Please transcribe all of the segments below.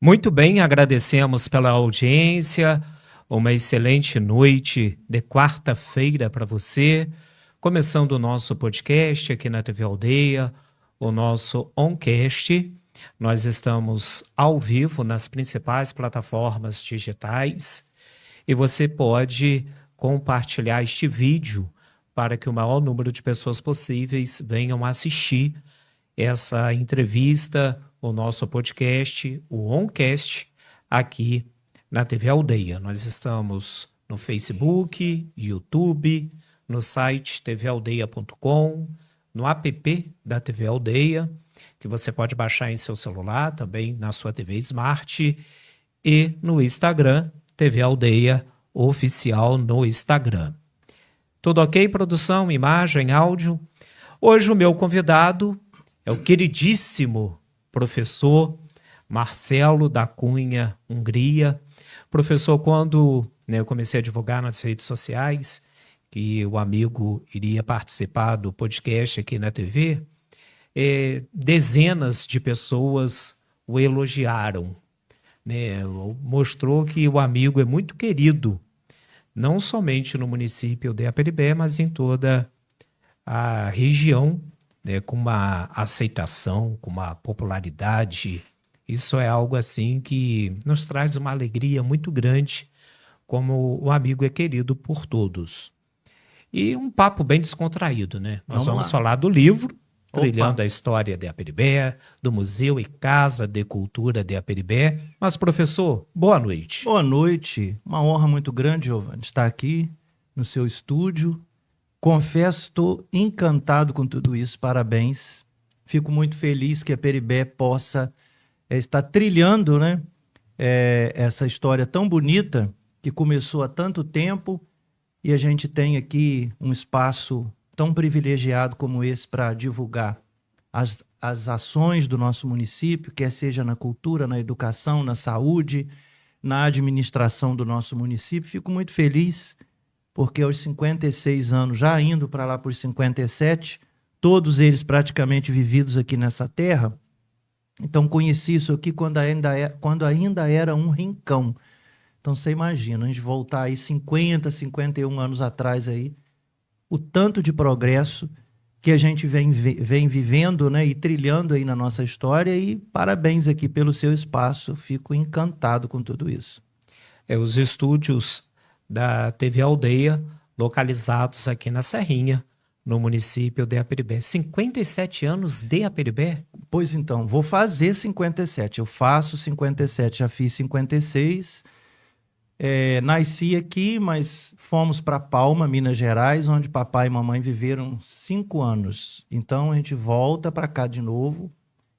Muito bem, agradecemos pela audiência. Uma excelente noite de quarta-feira para você. Começando o nosso podcast aqui na TV Aldeia, o nosso Oncast. Nós estamos ao vivo nas principais plataformas digitais e você pode compartilhar este vídeo para que o maior número de pessoas possíveis venham assistir essa entrevista, o nosso podcast, o Oncast, aqui na TV Aldeia. Nós estamos no Facebook, YouTube, no site tvaldeia.com, no app da TV Aldeia, que você pode baixar em seu celular, também na sua TV Smart, e no Instagram, TV Aldeia Oficial no Instagram. Tudo ok, produção, imagem, áudio? Hoje o meu convidado é o queridíssimo professor Marcelo da Cunha Hungria. Professor, quando eu comecei a divulgar nas redes sociais que o amigo iria participar do podcast aqui na TV, dezenas de pessoas o elogiaram, né? Mostrou que o amigo é muito querido, não somente no município de Aperibé, mas em toda a região, né, com uma aceitação, com uma popularidade. Isso é algo assim que nos traz uma alegria muito grande, como o amigo é querido por todos. E um papo bem descontraído, né? Nós vamos falar do livro, Trilhando a História de Aperibé, do Museu e Casa de Cultura de Aperibé. Mas, professor, boa noite. Boa noite. Uma honra muito grande, Giovanni, estar aqui no seu estúdio. Confesso, estou encantado com tudo isso, parabéns. Fico muito feliz que a Aperibé possa estar trilhando, né, essa história tão bonita que começou há tanto tempo e a gente tem aqui um espaço tão privilegiado como esse para divulgar as ações do nosso município, quer seja na cultura, na educação, na saúde, na administração do nosso município. Fico muito feliz porque aos 56 anos, já indo para lá por 57, todos eles praticamente vividos aqui nessa terra. Então conheci isso aqui quando ainda era um rincão. Então você imagina, a gente voltar aí 50, 51 anos atrás aí, o tanto de progresso que a gente vem vivendo, né, e trilhando aí na nossa história, e parabéns aqui pelo seu espaço, fico encantado com tudo isso. Os estúdios da TV Aldeia, localizados aqui na Serrinha, no município de Aperibé. 57 anos de Aperibé? Pois então, vou fazer 57. Eu faço 57, já fiz 56. Nasci aqui, mas fomos para Palma, Minas Gerais, onde papai e mamãe viveram 5 anos. Então a gente volta para cá de novo.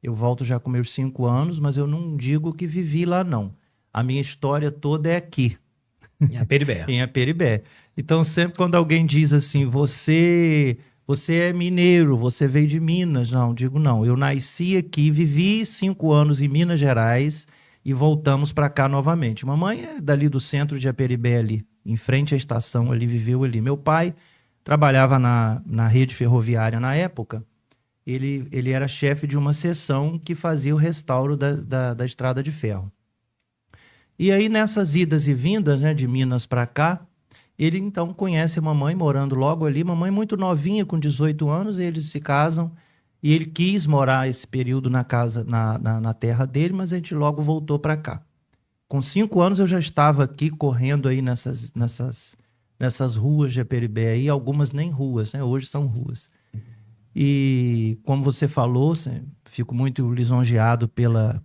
Eu volto já com meus 5 anos, mas eu não digo que vivi lá, não. A minha história toda é aqui. Em Aperibé. Em Aperibé. Então, sempre quando alguém diz assim, você é mineiro, você veio de Minas. Não, digo não. Eu nasci aqui, vivi 5 anos em Minas Gerais e voltamos para cá novamente. Mamãe é dali do centro de Aperibé, ali, em frente à estação, ali, viveu ali. Meu pai trabalhava na rede ferroviária na época. Ele era chefe de uma seção que fazia o restauro da estrada de ferro. E aí, nessas idas e vindas, né, de Minas para cá, ele então conhece a mamãe morando logo ali, mamãe muito novinha, com 18 anos, e eles se casam, e ele quis morar esse período na casa, na terra dele, mas a gente logo voltou para cá. Com 5 anos eu já estava aqui correndo aí nessas ruas de Aperibé, aí, algumas nem ruas, né, hoje são ruas. E como você falou, fico muito lisonjeado pelas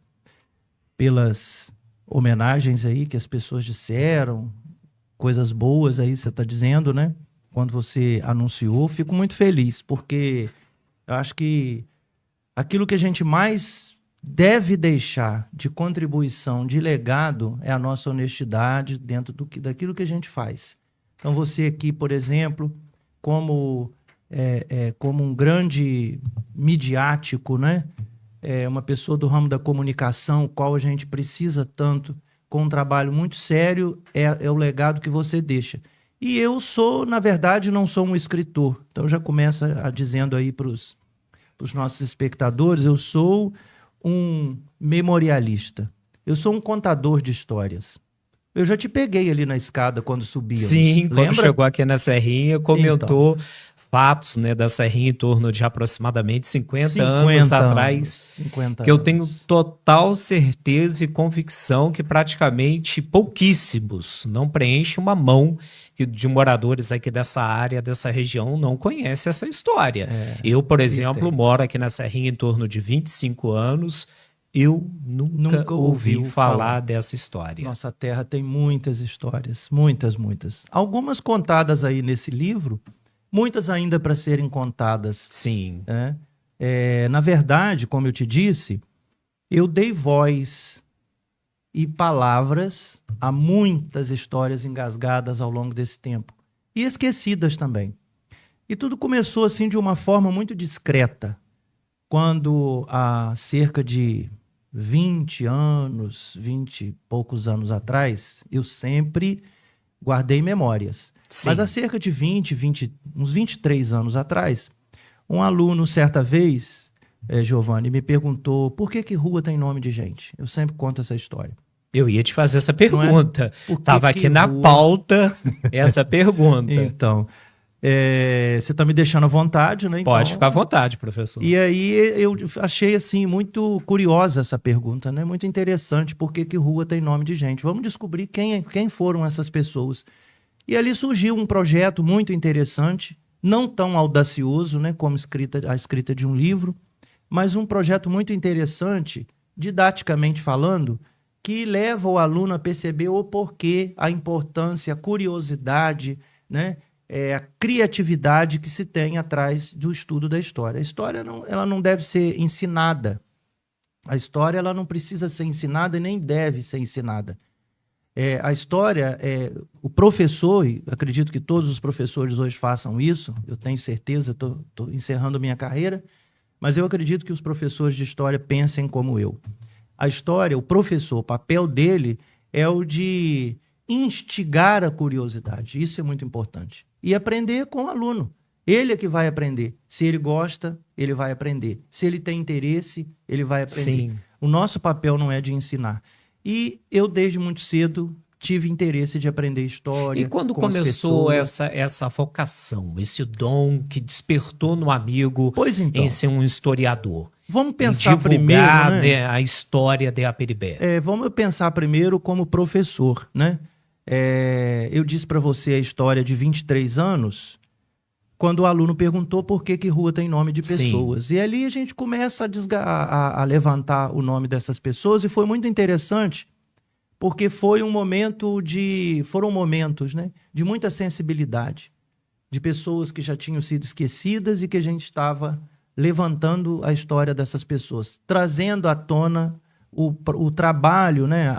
homenagens aí que as pessoas disseram, coisas boas aí você está dizendo, né? Quando você anunciou, fico muito feliz, porque eu acho que aquilo que a gente mais deve deixar de contribuição, de legado, é a nossa honestidade dentro daquilo que a gente faz. Então você aqui, por exemplo, como um grande midiático, né? Uma pessoa do ramo da comunicação, o qual a gente precisa tanto, com um trabalho muito sério, é o legado que você deixa. E eu sou, na verdade, não sou um escritor. Então, eu já começo dizendo aí para os nossos espectadores, eu sou um memorialista. Eu sou um contador de histórias. Eu já te peguei ali na escada quando subíamos. Sim, quando lembra? chegou aqui na Serrinha, comentou fatos, né, da Serrinha em torno de aproximadamente 50 anos atrás, 50 que eu tenho anos. total certeza e convicção que praticamente pouquíssimos, não preenche uma mão de moradores aqui dessa área, dessa região, não conhece essa história. Eu, por exemplo, moro aqui na Serrinha em torno de 25 anos, eu nunca ouvi falar dessa história. Nossa terra tem muitas histórias, muitas, muitas. Algumas contadas aí nesse livro, muitas ainda para serem contadas. Sim. Na verdade, como eu te disse, eu dei voz e palavras a muitas histórias engasgadas ao longo desse tempo. E esquecidas também. E tudo começou assim de uma forma muito discreta. Quando há cerca de 20 anos, 20 e poucos anos atrás, eu sempre guardei memórias. Sim. Mas há cerca de uns 23 anos atrás, um aluno, certa vez, Giovanni, me perguntou por que rua tem nome de gente. Eu sempre conto essa história. Eu ia te fazer essa pergunta. Por que Estava aqui na pauta essa pergunta. Então, você está me deixando à vontade, né? Então, pode ficar à vontade, professor. E aí eu achei assim muito curiosa essa pergunta, né? Muito interessante, por que rua tem nome de gente. Vamos descobrir quem foram essas pessoas. E ali surgiu um projeto muito interessante, não tão audacioso, né, como a escrita de um livro, mas um projeto muito interessante, didaticamente falando, que leva o aluno a perceber o porquê, a importância, a curiosidade, né, a criatividade que se tem atrás do estudo da história. A história ela não deve ser ensinada. A história ela não precisa ser ensinada e nem deve ser ensinada. A história, o professor, e acredito que todos os professores hoje façam isso, eu tenho certeza, estou encerrando minha carreira, mas eu acredito que os professores de história pensem como eu. A história, o professor, o papel dele é o de instigar a curiosidade, isso é muito importante. E aprender com o aluno. Ele é que vai aprender. Se ele gosta, ele vai aprender. Se ele tem interesse, ele vai aprender. Sim. O nosso papel não é de ensinar. E eu, desde muito cedo, tive interesse de aprender história. E quando começou essa vocação, esse dom que despertou no amigo em ser um historiador? Vamos pensar primeiro, né, a história de Aperibé. Vamos pensar primeiro como professor, né? Eu disse para você a história de 23 anos, quando o aluno perguntou por que rua tem nome de pessoas. Sim. E ali a gente começa a levantar o nome dessas pessoas, e foi muito interessante, porque foram momentos, né, de muita sensibilidade, de pessoas que já tinham sido esquecidas e que a gente estava levantando a história dessas pessoas, trazendo à tona o trabalho, né,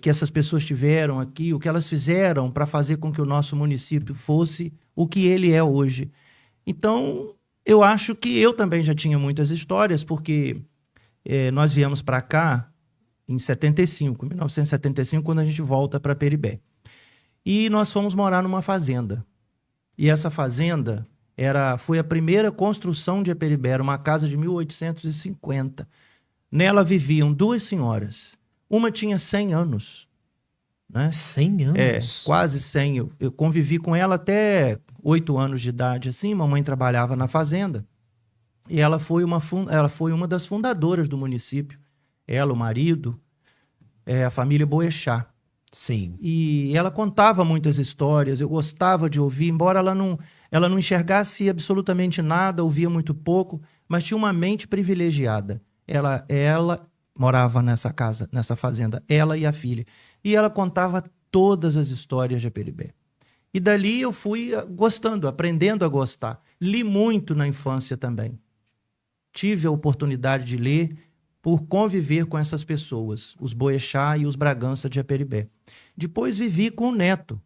que essas pessoas tiveram aqui, o que elas fizeram para fazer com que o nosso município fosse o que ele é hoje. Então, eu acho que eu também já tinha muitas histórias, porque nós viemos para cá em 1975, quando a gente volta para Aperibé. E nós fomos morar numa fazenda. E essa fazenda foi a primeira construção de Aperibé, era uma casa de 1850. Nela viviam duas senhoras. Uma tinha 100 anos. Né? 100 anos? Quase 100. Eu convivi com ela até 8 anos de idade. Assim, mamãe trabalhava na fazenda. E ela foi uma das fundadoras do município. Ela, o marido, a família Boechat. Sim. E ela contava muitas histórias, eu gostava de ouvir, embora ela não enxergasse absolutamente nada, ouvia muito pouco, mas tinha uma mente privilegiada. Ela morava nessa casa, nessa fazenda, ela e a filha. E ela contava todas as histórias de Aperibé. E dali eu fui gostando, aprendendo a gostar. Li muito na infância também. Tive a oportunidade de ler por conviver com essas pessoas, os Boechat e os Bragança de Aperibé. Depois vivi com o neto,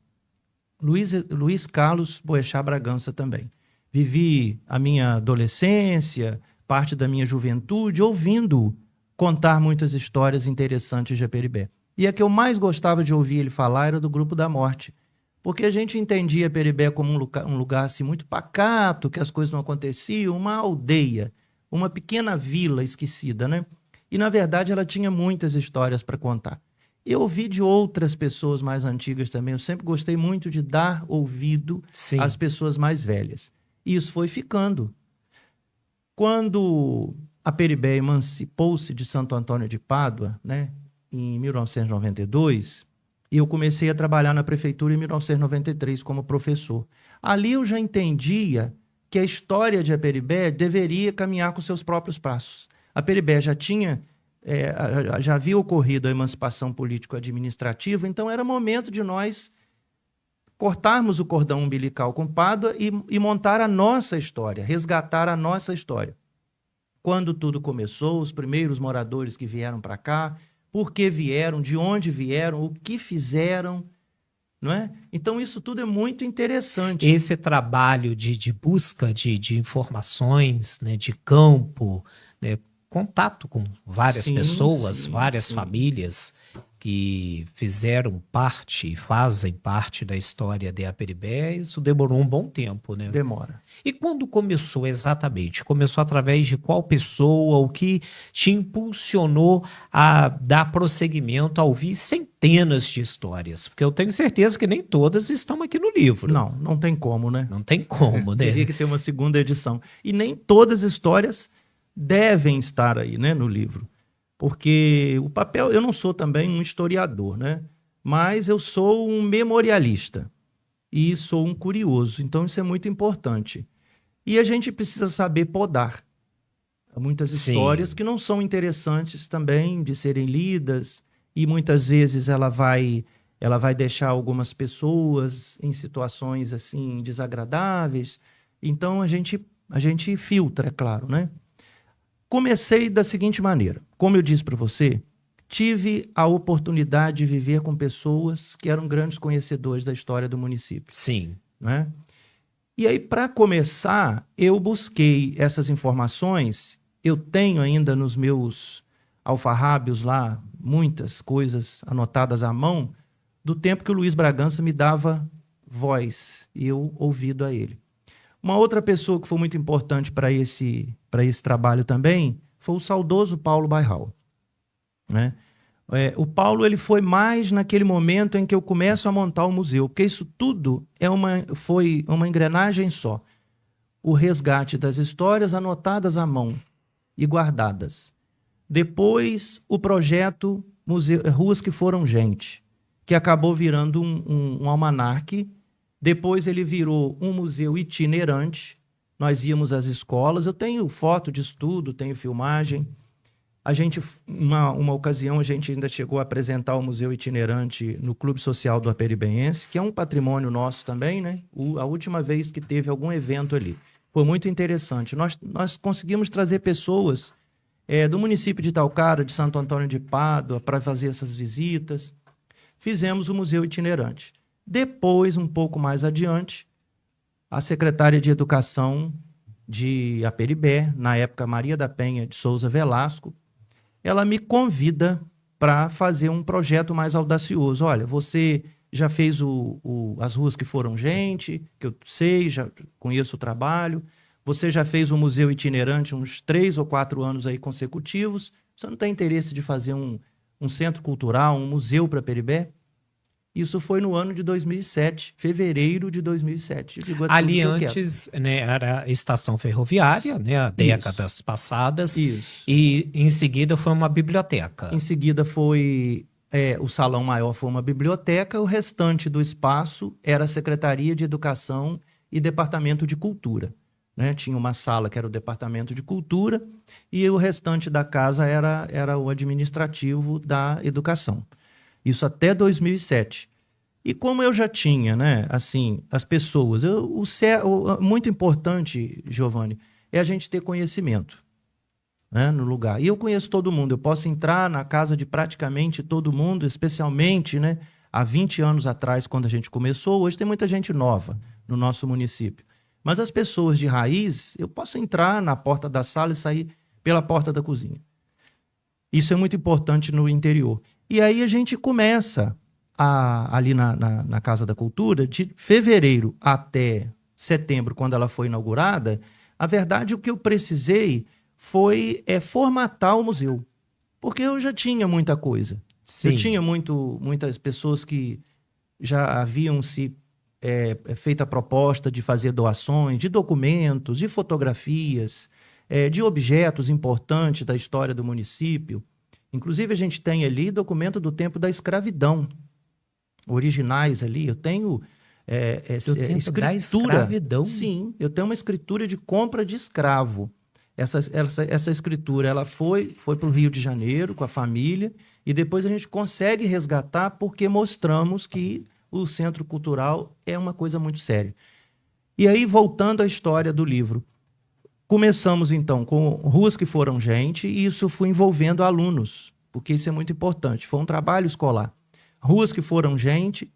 Luiz Carlos Boechat Bragança também. Vivi a minha adolescência, parte da minha juventude, ouvindo contar muitas histórias interessantes de Aperibé. E a que eu mais gostava de ouvir ele falar era do Grupo da Morte, porque a gente entendia Aperibé como um lugar assim, muito pacato, que as coisas não aconteciam, uma aldeia, uma pequena vila esquecida, né? E, na verdade, ela tinha muitas histórias para contar. Eu ouvi de outras pessoas mais antigas também. Eu sempre gostei muito de dar ouvido Sim. às pessoas mais velhas. E isso foi ficando. Quando a Peribé emancipou-se de Santo Antônio de Pádua, né, em 1992, eu comecei a trabalhar na prefeitura em 1993 como professor. Ali eu já entendia que a história de Aperibé deveria caminhar com seus próprios passos. Aperibé já havia ocorrido a emancipação político-administrativa, então era momento de nós cortarmos o cordão umbilical com Pádua e montar a nossa história, resgatar a nossa história. Quando tudo começou, os primeiros moradores que vieram para cá, por que vieram, de onde vieram, o que fizeram, não é? Então isso tudo é muito interessante. Esse trabalho de busca de informações, né, de campo, né, contato com várias pessoas, várias famílias que fizeram parte e fazem parte da história de Aperibé, isso demorou um bom tempo, né? Demora. E quando começou exatamente? Começou através de qual pessoa, o que te impulsionou a dar prosseguimento a ouvir centenas de histórias? Porque eu tenho certeza que nem todas estão aqui no livro. Não tem como, né? Não tem como, né? Teria que ter uma segunda edição. E nem todas as histórias devem estar aí, né, no livro. Porque o papel, eu não sou também um historiador, né? Mas eu sou um memorialista e sou um curioso. Então isso é muito importante. E a gente precisa saber podar. Há muitas histórias que não são interessantes também de serem lidas e muitas vezes ela vai deixar algumas pessoas em situações assim desagradáveis. Então a gente filtra, é claro, né? Comecei da seguinte maneira. Como eu disse para você, tive a oportunidade de viver com pessoas que eram grandes conhecedores da história do município. Sim. Né? E aí, para começar, eu busquei essas informações. Eu tenho ainda nos meus alfarrábios lá muitas coisas anotadas à mão do tempo que o Luiz Bragança me dava voz e eu ouvido a ele. Uma outra pessoa que foi muito importante para esse trabalho também foi o saudoso Paulo Bairral. Né? O Paulo ele foi mais naquele momento em que eu começo a montar o museu, porque isso tudo foi uma engrenagem só. O resgate das histórias anotadas à mão e guardadas. Depois, o projeto Ruas que Foram Gente, que acabou virando um almanaque. Depois ele virou um museu itinerante. Nós íamos às escolas. Eu tenho foto de estudo, tenho filmagem. Uma ocasião, a gente ainda chegou a apresentar o museu itinerante no Clube Social do Aperibenhense, que é um patrimônio nosso também, né? A última vez que teve algum evento ali. Foi muito interessante. Nós conseguimos trazer pessoas do município de Itaocara, de Santo Antônio de Pádua, para fazer essas visitas. Fizemos o museu itinerante. Depois, um pouco mais adiante, a secretária de Educação de Aperibé, na época Maria da Penha de Souza Velasco, ela me convida para fazer um projeto mais audacioso. Olha, você já fez as Ruas que Foram Gente, que eu sei, já conheço o trabalho. Você já fez um museu itinerante uns 3 ou 4 anos aí consecutivos. Você não tem interesse de fazer um centro cultural, um museu para Aperibé? Isso foi no ano de 2007, fevereiro de 2007. Ali antes, né, era a estação ferroviária, né, décadas passadas. Isso. E em seguida foi uma biblioteca. Em seguida foi o salão maior foi uma biblioteca, o restante do espaço era a Secretaria de Educação e Departamento de Cultura. Né? Tinha uma sala que era o Departamento de Cultura e o restante da casa era o administrativo da educação. Isso até 2007. E como eu já tinha, né, assim, as pessoas... muito importante, Giovanni, é a gente ter conhecimento, né, no lugar. E eu conheço todo mundo. Eu posso entrar na casa de praticamente todo mundo, especialmente, né, há 20 anos atrás, quando a gente começou. Hoje tem muita gente nova no nosso município. Mas as pessoas de raiz, eu posso entrar na porta da sala e sair pela porta da cozinha. Isso é muito importante no interior. E aí a gente começa, ali na Casa da Cultura, de fevereiro até setembro, quando ela foi inaugurada, a verdade, o que eu precisei foi formatar o museu. Porque eu já tinha muita coisa. Sim. Eu tinha muitas pessoas que já haviam se feito a proposta de fazer doações de documentos, de fotografias, de objetos importantes da história do município. Inclusive, a gente tem ali documento do tempo da escravidão, originais ali. Eu tenho Do tempo escritura. da escravidão? Sim, eu tenho uma escritura de compra de escravo. Essa escritura ela foi para o Rio de Janeiro com a família e depois a gente consegue resgatar porque mostramos que o Centro Cultural é uma coisa muito séria. E aí, voltando à história do livro, começamos então com Ruas que Foram Gente e isso foi envolvendo alunos, porque isso é muito importante. Foi um trabalho escolar. Ruas que Foram Gente,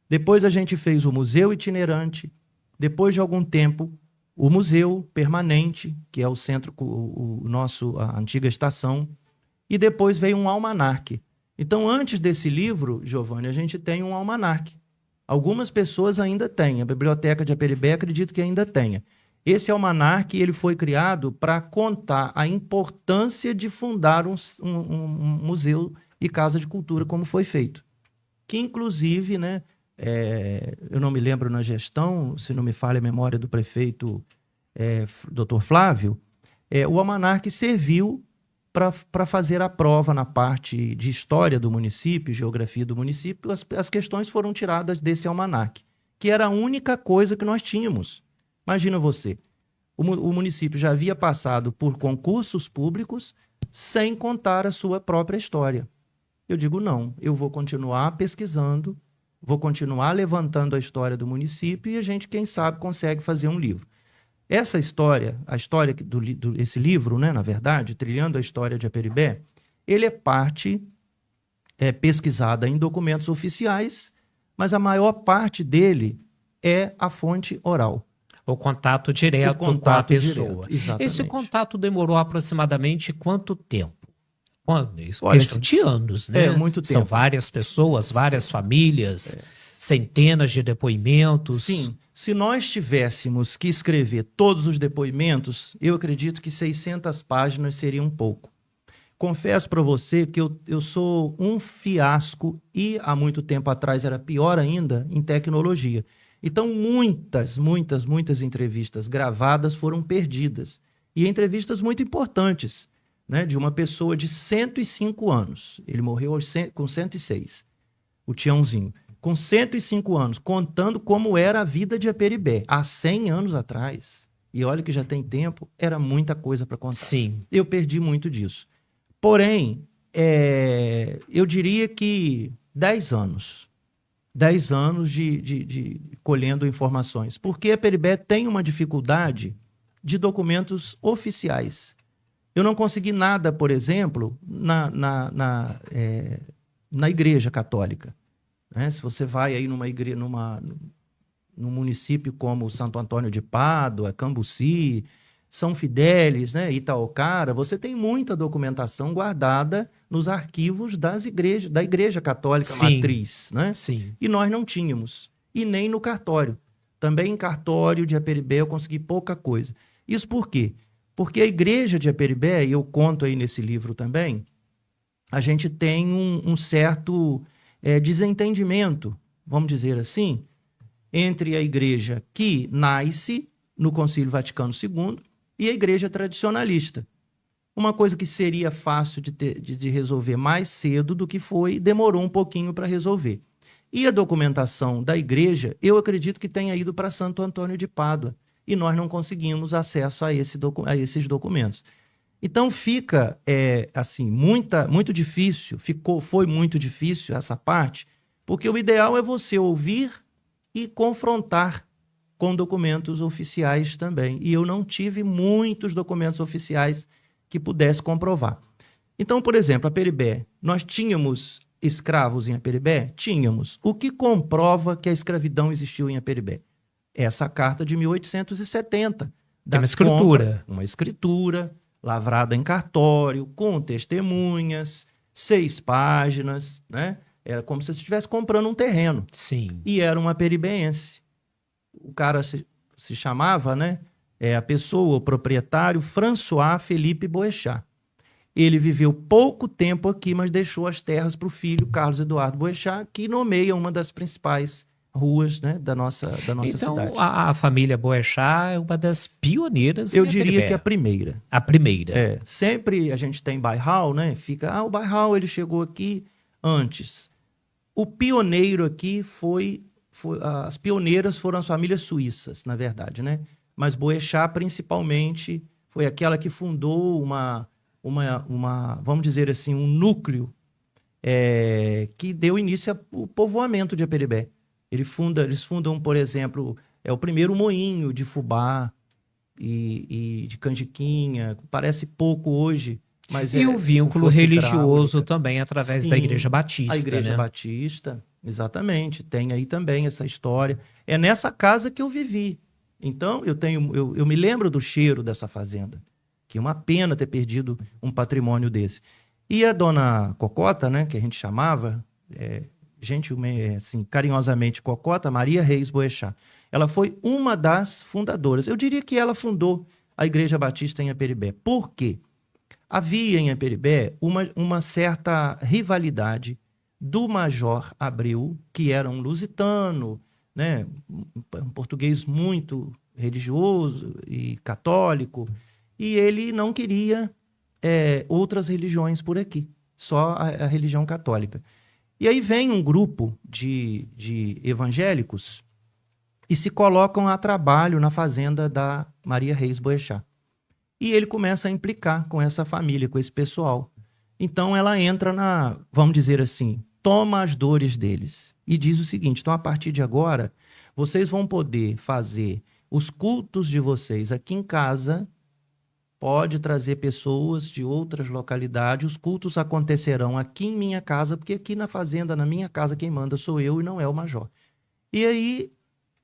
depois a gente fez o Museu Itinerante, depois de algum tempo o Museu Permanente, que é o centro, a antiga estação, e depois veio um almanaque. Então, antes desse livro, Giovanni, a gente tem um almanaque. Algumas pessoas ainda têm, a Biblioteca de Aperibé acredito que ainda tenha. Esse almanaque ele foi criado para contar a importância de fundar um museu e casa de cultura, como foi feito. Que, inclusive, né, eu não me lembro na gestão, se não me falha a memória do prefeito Dr. Flávio, o almanaque serviu para fazer a prova na parte de história do município, geografia do município. As questões foram tiradas desse almanaque, que era a única coisa que nós tínhamos. Imagina você, o município já havia passado por concursos públicos sem contar a sua própria história. Eu digo, não, eu vou continuar pesquisando, vou continuar levantando a história do município e a gente, quem sabe, consegue fazer um livro. Essa história, a história esse livro, né, na verdade, Trilhando a História de Aperibé, ele é parte pesquisada em documentos oficiais, mas a maior parte dele é a fonte oral. O contato direto com a pessoa. Esse contato demorou aproximadamente quanto tempo? Isso, Olha, questão de anos, né? Muito tempo. São várias pessoas, várias famílias, centenas de depoimentos. Sim. Se nós tivéssemos que escrever todos os depoimentos, eu acredito que 600 páginas seria um pouco. Confesso para você que eu sou um fiasco e há muito tempo atrás era pior ainda em tecnologia. Então, muitas entrevistas gravadas foram perdidas. E entrevistas muito importantes, né, de uma pessoa de 105 anos. Ele morreu com 106, o Tiãozinho. Com 105 anos, contando como era a vida de Aperibé, há 100 anos atrás. E olha que já tem tempo, era muita coisa para contar. Sim. Eu perdi muito disso. Porém, eu diria que 10 anos. 10 anos de colhendo informações. Porque Aperibé tem uma dificuldade de documentos oficiais. Eu não consegui nada, por exemplo, na Igreja Católica. Se você vai aí num município como Santo Antônio de Pádua, Cambuci, São Fidélis, né, Itaocara, você tem muita documentação guardada nos arquivos da Igreja Católica Matriz. Né? Sim. E nós não tínhamos. E nem no cartório. Também em cartório de Aperibé eu consegui pouca coisa. Isso por quê? Porque a Igreja de Aperibé, e eu conto aí nesse livro também, a gente tem um certo desentendimento, vamos dizer assim, entre a igreja que nasce no Concílio Vaticano II e a igreja tradicionalista. Uma coisa que seria fácil de resolver mais cedo do que foi, demorou um pouquinho para resolver. E a documentação da igreja, eu acredito que tenha ido para Santo Antônio de Pádua, e nós não conseguimos acesso a esses documentos. Então fica assim, muito difícil, foi muito difícil essa parte, porque o ideal é você ouvir e confrontar com documentos oficiais também. E eu não tive muitos documentos oficiais que pudesse comprovar. Então, por exemplo, Aperibé, nós tínhamos escravos em Aperibé? Tínhamos. O que comprova que a escravidão existiu em Aperibé? Essa carta de 1870. Tem uma escritura. Uma escritura lavrada em cartório, com testemunhas, 6 páginas, né? Era como se você estivesse comprando um terreno. Sim. E era um aperibense. O cara se chamava, né? A pessoa, o proprietário, François Felipe Boechat. Ele viveu pouco tempo aqui, mas deixou as terras para o filho, Carlos Eduardo Boechat, que nomeia uma das principais ruas, né, da nossa Então, cidade. a família Boechat é uma das pioneiras Eu em diria Aperibé. que a primeira. A primeira. Sempre a gente tem Bairral, né? O Bairral ele chegou aqui antes. O pioneiro aqui as pioneiras foram as famílias suíças, na verdade, né? Mas Boechat, principalmente, foi aquela que fundou vamos dizer assim, um núcleo que deu início ao povoamento de Aperibé. Eles fundam, por exemplo, o primeiro moinho de fubá e de canjiquinha. Parece pouco hoje, mas E o com vínculo força religioso hidráulica. também através da Sim, Igreja Batista, a Igreja né? Batista, exatamente. Tem aí também essa história. É nessa casa que eu vivi. Então, eu me lembro do cheiro dessa fazenda. Que é uma pena ter perdido um patrimônio desse. E a dona Cocota, né, que a gente chamava, gentilmente, assim, carinhosamente Cocota, Maria Reis Boechat. Ela foi uma das fundadoras. Eu diria que ela fundou a Igreja Batista em Aperibé. Por quê? Havia em Aperibé uma certa rivalidade do Major Abreu, que era um lusitano, né, um português muito religioso e católico, e ele não queria outras religiões por aqui, só a religião católica. E aí vem um grupo de evangélicos e se colocam a trabalho na fazenda da Maria Reis Boechat. E ele começa a implicar com essa família, com esse pessoal. Então ela entra vamos dizer assim, toma as dores deles e diz o seguinte: então a partir de agora, vocês vão poder fazer os cultos de vocês aqui em casa, pode trazer pessoas de outras localidades, os cultos acontecerão aqui em minha casa, porque aqui na fazenda, na minha casa, quem manda sou eu e não é o major. E aí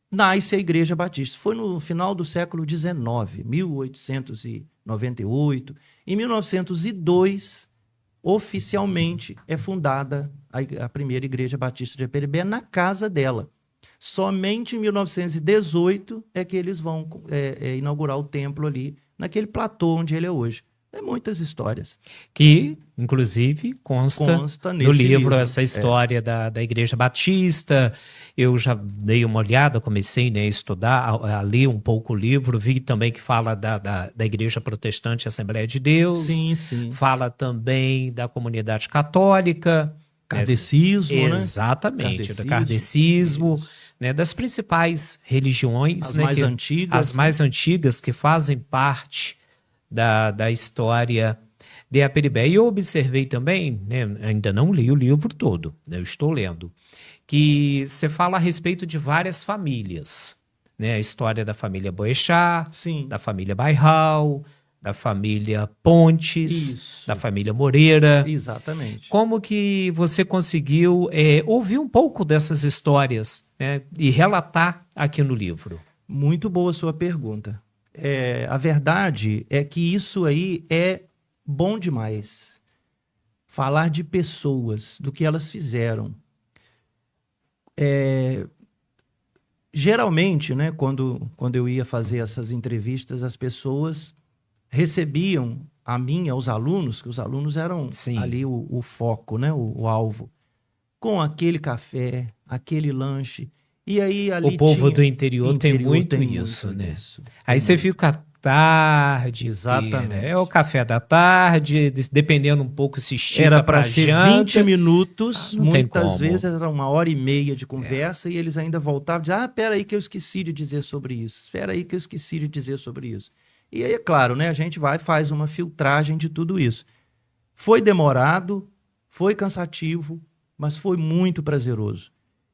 nasce a Igreja Batista. Foi no final do século XIX, 1898. Em 1902, oficialmente, é fundada a primeira Igreja Batista de Aperibé na casa dela. Somente em 1918 é que eles vão inaugurar o templo ali, naquele platô onde ele é hoje. É muitas histórias. Que, inclusive, consta Nesse no livro essa história da Igreja Batista. Eu já dei uma olhada, comecei, né, a estudar, a ler um pouco o livro, vi também que fala da Igreja Protestante Assembleia de Deus. Sim, sim. Fala também da comunidade católica. Kardecismo, né? Exatamente, do kardecismo, né, das principais religiões. As né, mais antigas. As mais antigas que fazem parte da história de Aperibé. E eu observei também, né, ainda não li o livro todo, né, eu estou lendo, que você fala a respeito de várias famílias, né, a história da família Boechat, Sim. da família Bairral, da família Pontes, Isso. da família Moreira. Exatamente. Como que você conseguiu ouvir um pouco dessas histórias, né, e relatar aqui no livro? Muito boa a sua pergunta. A verdade é que isso aí é bom demais. Falar de pessoas, do que elas fizeram. Geralmente, né, quando eu ia fazer essas entrevistas, as pessoas recebiam aos alunos, que os alunos eram ali o foco, né, o alvo, com aquele café, aquele lanche. E aí ali o povo do interior tem muito isso, né? Aí você fica a tarde inteira. É o café da tarde, dependendo um pouco se estica era para ser janta. 20 minutos, muitas vezes era 1h30 de conversa, e eles ainda voltavam e diziam: peraí que eu esqueci de dizer sobre isso, espera aí que eu esqueci de dizer sobre isso. E aí, é claro, né, a gente faz uma filtragem de tudo isso. Foi demorado, foi cansativo, mas foi muito prazeroso.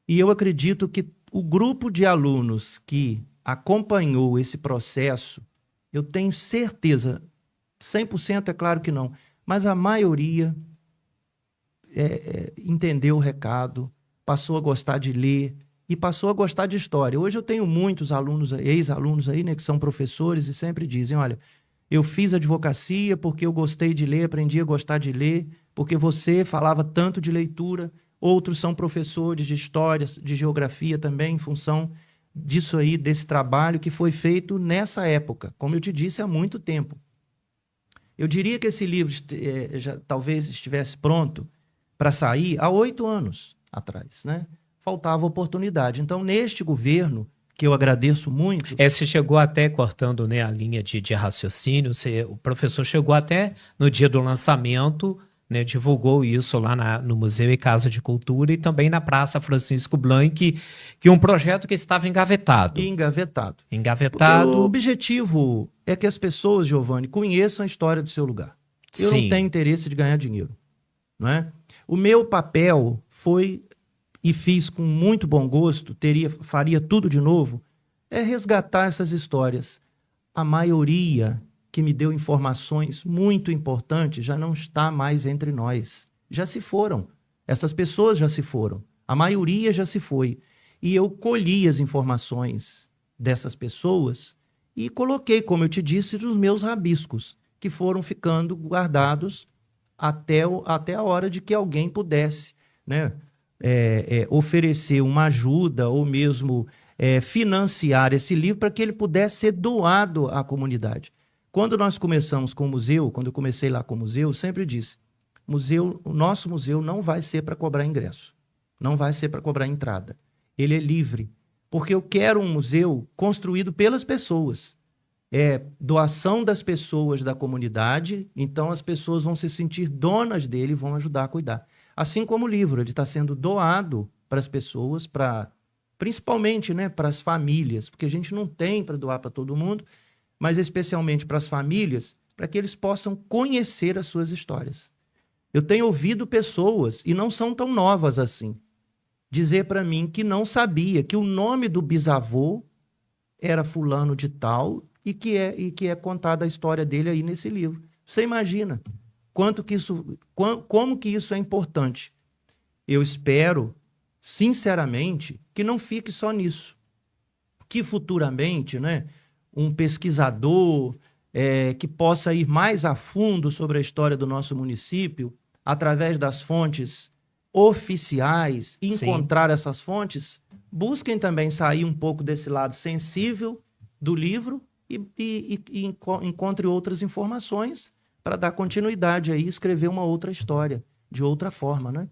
E eu acredito que o grupo de alunos que acompanhou esse processo, eu tenho certeza, 100% é claro que não, mas a maioria entendeu o recado, passou a gostar de ler e passou a gostar de história. Hoje eu tenho muitos alunos, ex-alunos aí, né, que são professores e sempre dizem: olha, eu fiz advocacia porque eu gostei de ler, aprendi a gostar de ler, porque você falava tanto de leitura. Outros são professores de história, de geografia também, em função disso aí, desse trabalho que foi feito nessa época. Como eu te disse, há muito tempo. Eu diria que esse livro já talvez estivesse pronto para sair há 8 anos atrás, né? Faltava oportunidade. Então, neste governo, que eu agradeço muito... Você chegou até, cortando, né, a linha de raciocínio, o professor chegou até no dia do lançamento, né, divulgou isso lá no Museu e Casa de Cultura e também na Praça Francisco Blanc, que um projeto que estava engavetado. Engavetado. Porque o Engavetado, objetivo é que as pessoas, Giovanni, conheçam a história do seu lugar. Eu não sim. tenho interesse de ganhar dinheiro, não é? O meu papel foi, e fiz com muito bom gosto, faria tudo de novo, é resgatar essas histórias. A maioria que me deu informações muito importantes já não está mais entre nós. Já se foram. Essas pessoas já se foram. A maioria já se foi. E eu colhi as informações dessas pessoas e coloquei, como eu te disse, nos meus rabiscos, que foram ficando guardados até a hora de que alguém pudesse, né, oferecer uma ajuda ou mesmo financiar esse livro para que ele pudesse ser doado à comunidade. Quando nós começamos com o museu, quando eu comecei lá com o museu, eu sempre disse, o nosso museu não vai ser para cobrar ingresso, não vai ser para cobrar entrada. Ele é livre, porque eu quero um museu construído pelas pessoas. É doação das pessoas da comunidade, então as pessoas vão se sentir donas dele e vão ajudar a cuidar. Assim como o livro, ele está sendo doado para as pessoas, principalmente, né, para as famílias, porque a gente não tem para doar para todo mundo, mas especialmente para as famílias, para que eles possam conhecer as suas histórias. Eu tenho ouvido pessoas, e não são tão novas assim, dizer para mim que não sabia que o nome do bisavô era fulano de tal e que é contada a história dele aí nesse livro. Você imagina como que isso é importante. Eu espero, sinceramente, que não fique só nisso. Que futuramente, né, um pesquisador que possa ir mais a fundo sobre a história do nosso município, através das fontes oficiais, encontrar essas fontes, busquem também sair um pouco desse lado sensível do livro e encontre outras informações para dar continuidade aí, escrever uma outra história, de outra forma, né?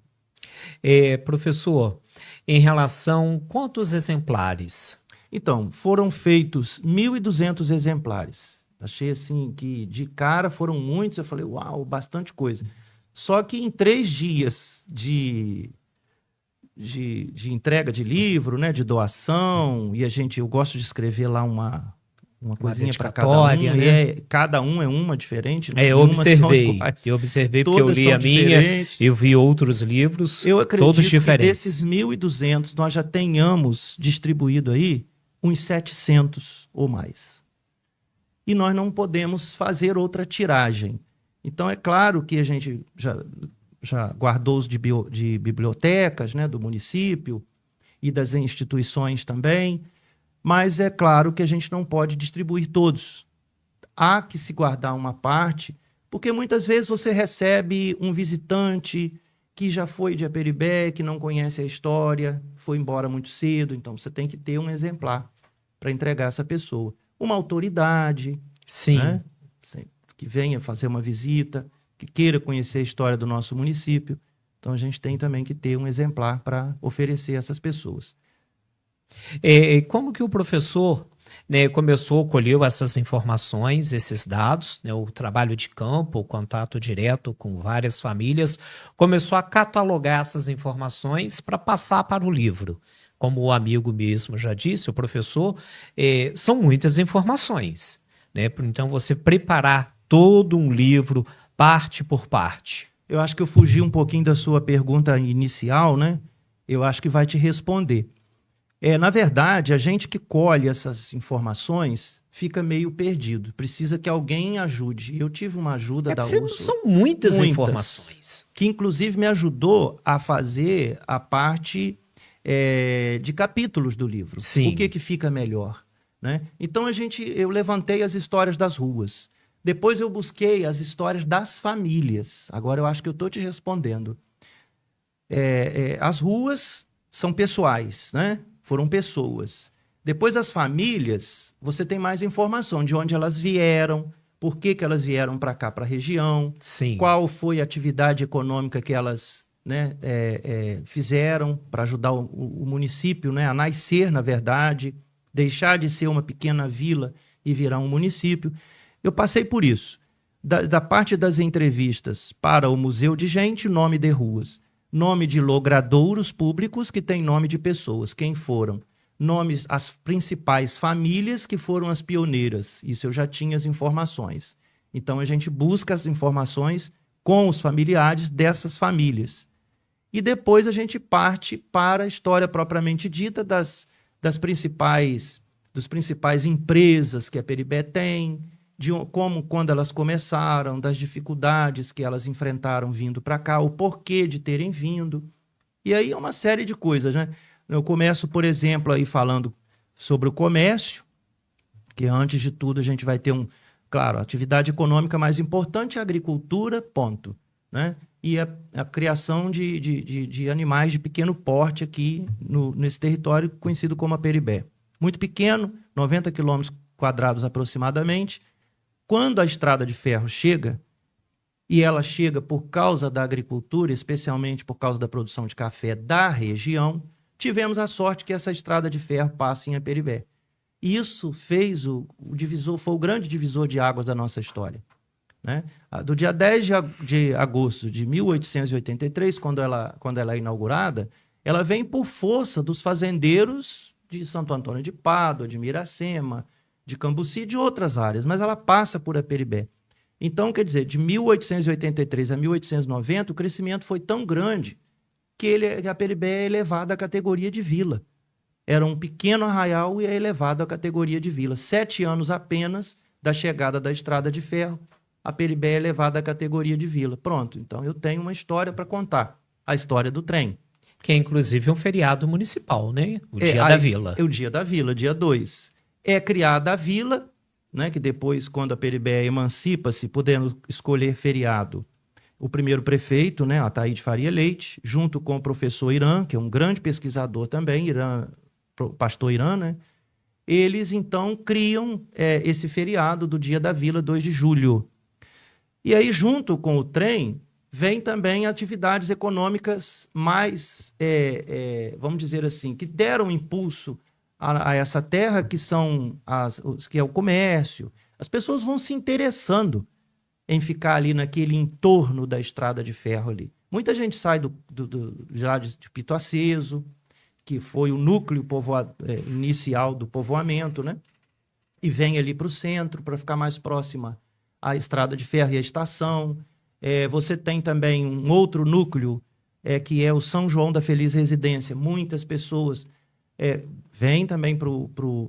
Professor, em relação, quantos exemplares? Então, foram feitos 1.200 exemplares. Achei assim que de cara foram muitos, eu falei, uau, bastante coisa. Só que em 3 dias de entrega de livro, né, de doação, e eu gosto de escrever lá uma coisinha para cada um, né? E cada um é uma diferente. Eu observei porque eu li a minha, eu vi outros livros, eu acredito todos diferentes. Que desses 1.200 nós já tenhamos distribuído aí uns 700 ou mais. E nós não podemos fazer outra tiragem. Então, é claro que a gente já guardou os de bibliotecas, né, do município e das instituições também, mas é claro que a gente não pode distribuir todos. Há que se guardar uma parte, porque muitas vezes você recebe um visitante que já foi de Aperibé, que não conhece a história, foi embora muito cedo, então você tem que ter um exemplar para entregar essa pessoa. Uma autoridade, sim, né, que venha fazer uma visita, que queira conhecer a história do nosso município. Então, a gente tem também que ter um exemplar para oferecer a essas pessoas. Como que o professor, né, colheu essas informações, esses dados, né, o trabalho de campo, o contato direto com várias famílias, começou a catalogar essas informações para passar para o livro? Como o amigo mesmo já disse, o professor, são muitas informações, né? Então, você preparar todo um livro, parte por parte. Eu acho que eu fugi um pouquinho da sua pergunta inicial, né? Eu acho que vai te responder. Na verdade, a gente que colhe essas informações fica meio perdido. Precisa que alguém ajude. Eu tive uma ajuda da Úrsula. São muitas informações. Que, inclusive, me ajudou a fazer a parte de capítulos do livro. Sim. O que fica melhor, né? Então, eu levantei as histórias das ruas. Depois eu busquei as histórias das famílias. Agora eu acho que eu estou te respondendo. As ruas são pessoais, né? Foram pessoas. Depois as famílias, você tem mais informação de onde elas vieram, por que elas vieram para cá, para a região, Sim. qual foi a atividade econômica que elas, né, fizeram para ajudar o município, né, a nascer, na verdade, deixar de ser uma pequena vila e virar um município. Eu passei por isso. Da parte das entrevistas para o Museu de Gente, nome de ruas. Nome de logradouros públicos que tem nome de pessoas. Quem foram? Nomes, as principais famílias que foram as pioneiras. Isso eu já tinha as informações. Então a gente busca as informações com os familiares dessas famílias. E depois a gente parte para a história propriamente dita das principais empresas que a Peribé tem, de como, quando elas começaram, das dificuldades que elas enfrentaram vindo para cá, o porquê de terem vindo. E aí é uma série de coisas, né? Eu começo, por exemplo, aí falando sobre o comércio, que antes de tudo a gente vai ter claro, a atividade econômica mais importante é a agricultura, ponto, né? E a criação de animais de pequeno porte aqui nesse território conhecido como a Peribé. Muito pequeno, 90 quilômetros quadrados aproximadamente. Quando a estrada de ferro chega, e ela chega por causa da agricultura, especialmente por causa da produção de café da região, tivemos a sorte que essa estrada de ferro passe em Aperibé. Isso fez foi o grande divisor de águas da nossa história, né? Do dia 10 de agosto de 1883, quando ela é inaugurada, ela vem por força dos fazendeiros de Santo Antônio de Pádua, de Miracema, de Cambuci e de outras áreas, mas ela passa por Aperibé. Então, quer dizer, de 1883 a 1890, o crescimento foi tão grande que a Peribé é elevada à categoria de vila. Era um pequeno arraial e é elevado à categoria de vila. 7 anos apenas da chegada da estrada de ferro, a Peribé é elevada à categoria de vila. Pronto, então eu tenho uma história para contar, a história do trem. Que é inclusive um feriado municipal, né? O Dia da Vila. É o Dia da Vila, dia 2. É criada a vila, né, que depois, quando a Peribé emancipa-se, podendo escolher feriado, o primeiro prefeito, né, Ataíde Faria Leite, junto com o professor Irã, que é um grande pesquisador também, pastor Irã, né, eles então criam esse feriado do Dia da Vila, 2 de julho. E aí, junto com o trem, vem também atividades econômicas mais, vamos dizer assim, que deram impulso a essa terra, que que é o comércio. As pessoas vão se interessando em ficar ali naquele entorno da estrada de ferro ali. Muita gente sai já de Pito-Aceso, que foi o núcleo inicial do povoamento, né? E vem ali para o centro, para ficar mais próxima à estrada de ferro e à estação. Você tem também um outro núcleo, que é o São João da Feliz Residência. Muitas pessoas vêm também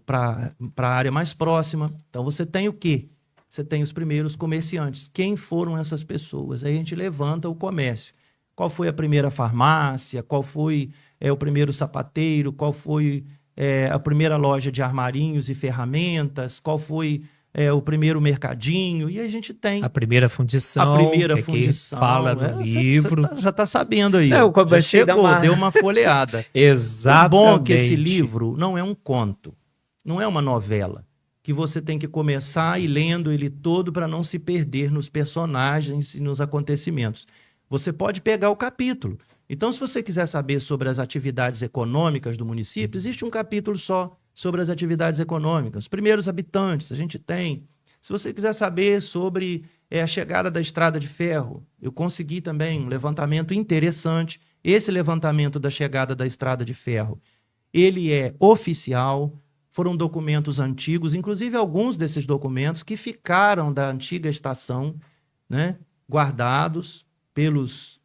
para a área mais próxima. Então, você tem o quê? Você tem os primeiros comerciantes. Quem foram essas pessoas? Aí a gente levanta o comércio. Qual foi a primeira farmácia? Qual foi o primeiro sapateiro? Qual foi a primeira loja de armarinhos e ferramentas? Qual foi o primeiro mercadinho? E a gente tem a primeira fundição. A primeira fundição. Fala no livro. Você já está sabendo aí. Não, já chegou, deu uma folheada. Exatamente. O bom é que esse livro não é um conto, não é uma novela, que você tem que começar ir lendo ele todo para não se perder nos personagens e nos acontecimentos. Você pode pegar o capítulo. Então, se você quiser saber sobre as atividades econômicas do município, existe um capítulo só sobre as atividades econômicas. Os primeiros habitantes, a gente tem. Se você quiser saber sobre a chegada da estrada de ferro, eu consegui também um levantamento interessante. Esse levantamento da chegada da estrada de ferro, ele é oficial, foram documentos antigos, inclusive alguns desses documentos que ficaram da antiga estação, né, guardados pelos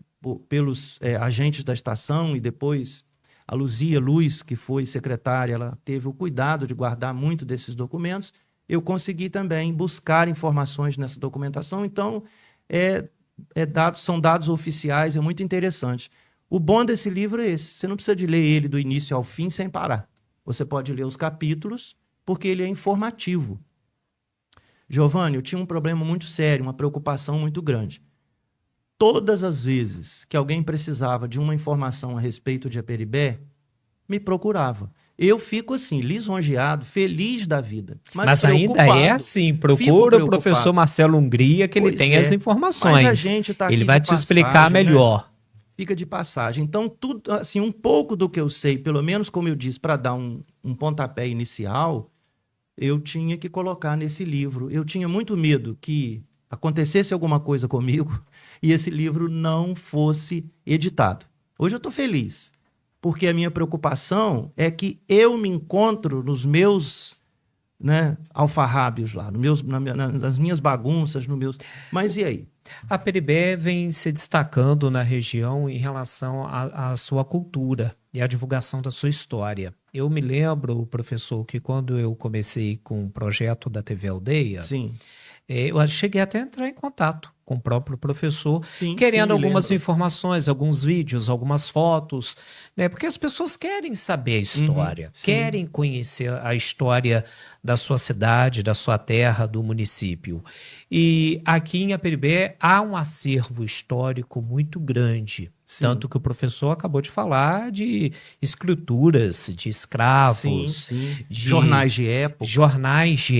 agentes da estação, e depois a Luzia Luz, que foi secretária, ela teve o cuidado de guardar muito desses documentos. Eu consegui também buscar informações nessa documentação, então são dados oficiais, é muito interessante. O bom desse livro é esse, você não precisa de ler ele do início ao fim sem parar. Você pode ler os capítulos, porque ele é informativo. Giovanni, eu tinha um problema muito sério, uma preocupação muito grande. Todas as vezes que alguém precisava de uma informação a respeito de Aperibé, me procurava. Eu fico assim, lisonjeado, feliz da vida. Mas ainda é assim, procura o professor Marcelo Hungria, que ele tem as informações. Mas a gente está aqui ele vai te explicar melhor. Né? Fica de passagem. Então, tudo, assim, um pouco do que eu sei, pelo menos como eu disse, para dar um pontapé inicial, eu tinha que colocar nesse livro. Eu tinha muito medo que acontecesse alguma coisa comigo e esse livro não fosse editado. Hoje eu estou feliz, porque a minha preocupação é que eu me encontro nos meus, né, alfarrábios lá, nas minhas bagunças, nos meus... Mas e aí? A Peribé vem se destacando na região em relação à sua cultura e à divulgação da sua história. Eu me lembro, professor, que quando eu comecei com o projeto da TV Aldeia, Sim. Eu cheguei até a entrar em contato com o próprio professor, sim, querendo algumas informações, alguns vídeos, algumas fotos, né? Porque as pessoas querem saber a história, querem conhecer a história da sua cidade, da sua terra, do município. E aqui em Aperibé há um acervo histórico muito grande. Sim. Tanto que o professor acabou de falar de escrituras, de escravos, de jornais de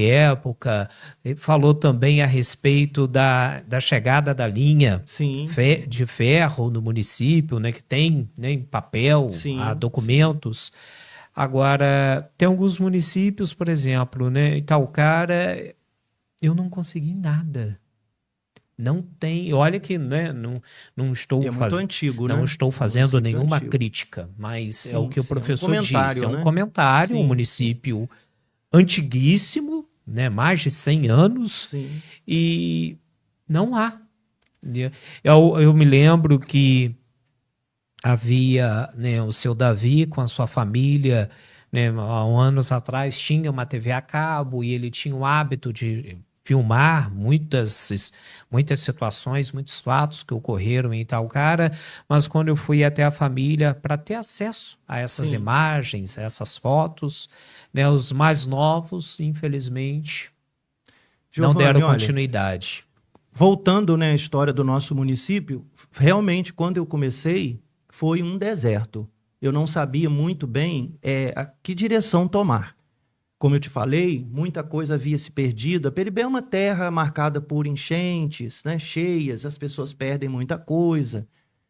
época. Ele falou também a respeito da chegada da linha de ferro no município, né, que tem, né, em papel, documentos. Agora, tem alguns municípios, por exemplo, né, Itaucara, eu não consegui nada. Não tem, olha que, né, não estou estou fazendo nenhuma crítica, mas é o que o professor disse, é um comentário, um município antiguíssimo, né, mais de 100 anos, e não há. Eu me lembro que havia, né, o seu Davi com a sua família, né, há anos atrás tinha uma TV a cabo e ele tinha o hábito de filmar muitas situações, muitos fatos que ocorreram em Itaucara, mas quando eu fui até a família para ter acesso a essas imagens, a essas fotos, né, os mais novos, infelizmente, Giovanni, não deram continuidade. Voltando, né, à história do nosso município, realmente, quando eu comecei, foi um deserto. Eu não sabia muito bem a que direção tomar. Como eu te falei, muita coisa havia se perdido. A Peribé é uma terra marcada por enchentes, né, cheias, as pessoas perdem muita coisa,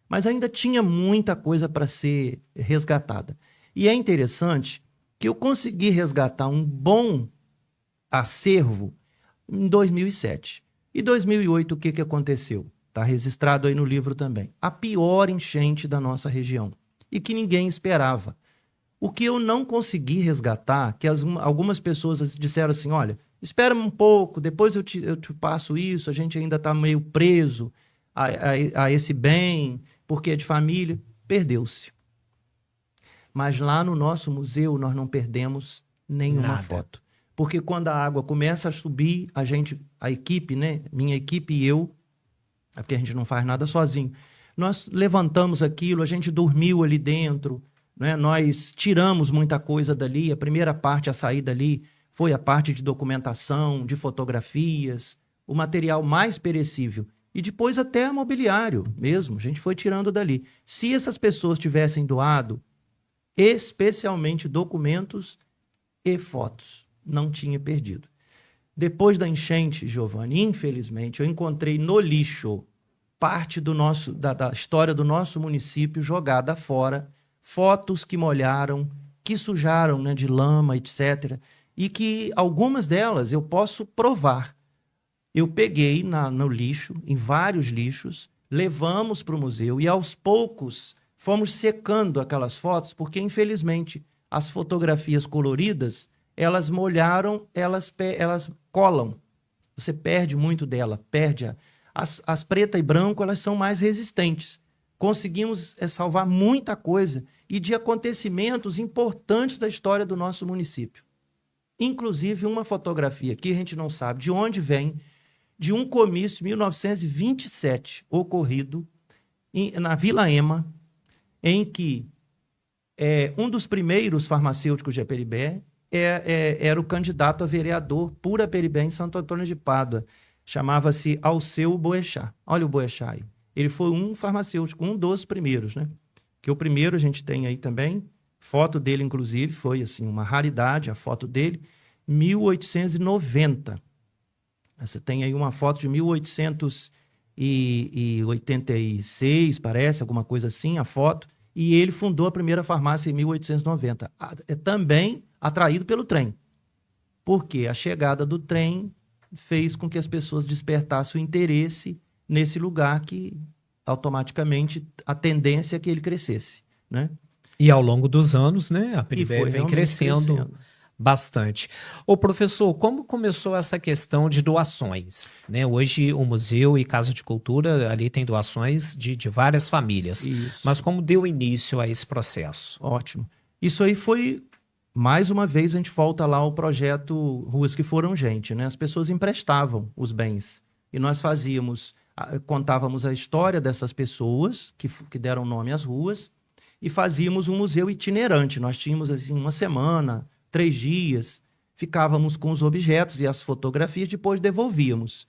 mas ainda tinha muita coisa para ser resgatada. E é interessante que eu consegui resgatar um bom acervo em 2007. E 2008, o que aconteceu? Está registrado aí no livro também. A pior enchente da nossa região e que ninguém esperava. O que eu não consegui resgatar, que algumas pessoas disseram assim, olha, espera um pouco, depois eu te passo isso, a gente ainda está meio preso a esse bem, porque é de família, perdeu-se. Mas lá no nosso museu nós não perdemos nenhuma foto. Porque quando a água começa a subir, a equipe, né, minha equipe e eu, porque a gente não faz nada sozinho, nós levantamos aquilo, a gente dormiu ali dentro, né? Nós tiramos muita coisa dali. A primeira parte a sair dali foi a parte de documentação, de fotografias, o material mais perecível. E depois até mobiliário mesmo, a gente foi tirando dali. Se essas pessoas tivessem doado, especialmente documentos e fotos, não tinha perdido. Depois da enchente, Giovanni, infelizmente, eu encontrei no lixo parte da história do nosso município jogada fora, fotos que molharam, que sujaram, né, de lama, etc. E que algumas delas eu posso provar. Eu peguei no lixo, em vários lixos, levamos para o museu e aos poucos fomos secando aquelas fotos, porque infelizmente as fotografias coloridas, elas molharam, elas colam. Você perde muito dela, perde. As preta e branco, elas são mais resistentes. Conseguimos salvar muita coisa e de acontecimentos importantes da história do nosso município. Inclusive uma fotografia que a gente não sabe de onde vem, de um comício em 1927, ocorrido na Vila Ema, em que um dos primeiros farmacêuticos de Aperibé era o candidato a vereador por Aperibé em Santo Antônio de Pádua. Chamava-se Alceu Boechat. Olha o Boechat aí. Ele foi um farmacêutico, um dos primeiros, né? Que o primeiro a gente tem aí também, Foto dele, inclusive, foi assim, uma raridade, a foto dele, 1890. Você tem aí uma foto de 1886, parece, alguma coisa assim, a foto. E ele fundou a primeira farmácia em 1890. É também atraído pelo trem. Porque a chegada do trem fez com que as pessoas despertassem o interesse nesse lugar que, automaticamente, a tendência é que ele crescesse, né? E ao longo dos anos, né, a E Peribé foi vem realmente crescendo bastante. Ô, professor, como começou essa questão de doações? Né? Hoje o museu e Casa de Cultura ali tem doações de várias famílias. Mas Isso, como deu início a esse processo? ótimo. Isso aí foi, mais uma vez, a gente volta lá ao projeto Ruas que Foram Gente, né? As pessoas emprestavam os bens e nós contávamos a história dessas pessoas que deram nome às ruas e fazíamos um museu itinerante. Nós tínhamos assim uma semana, 3 dias, ficávamos com os objetos e as fotografias, depois devolvíamos.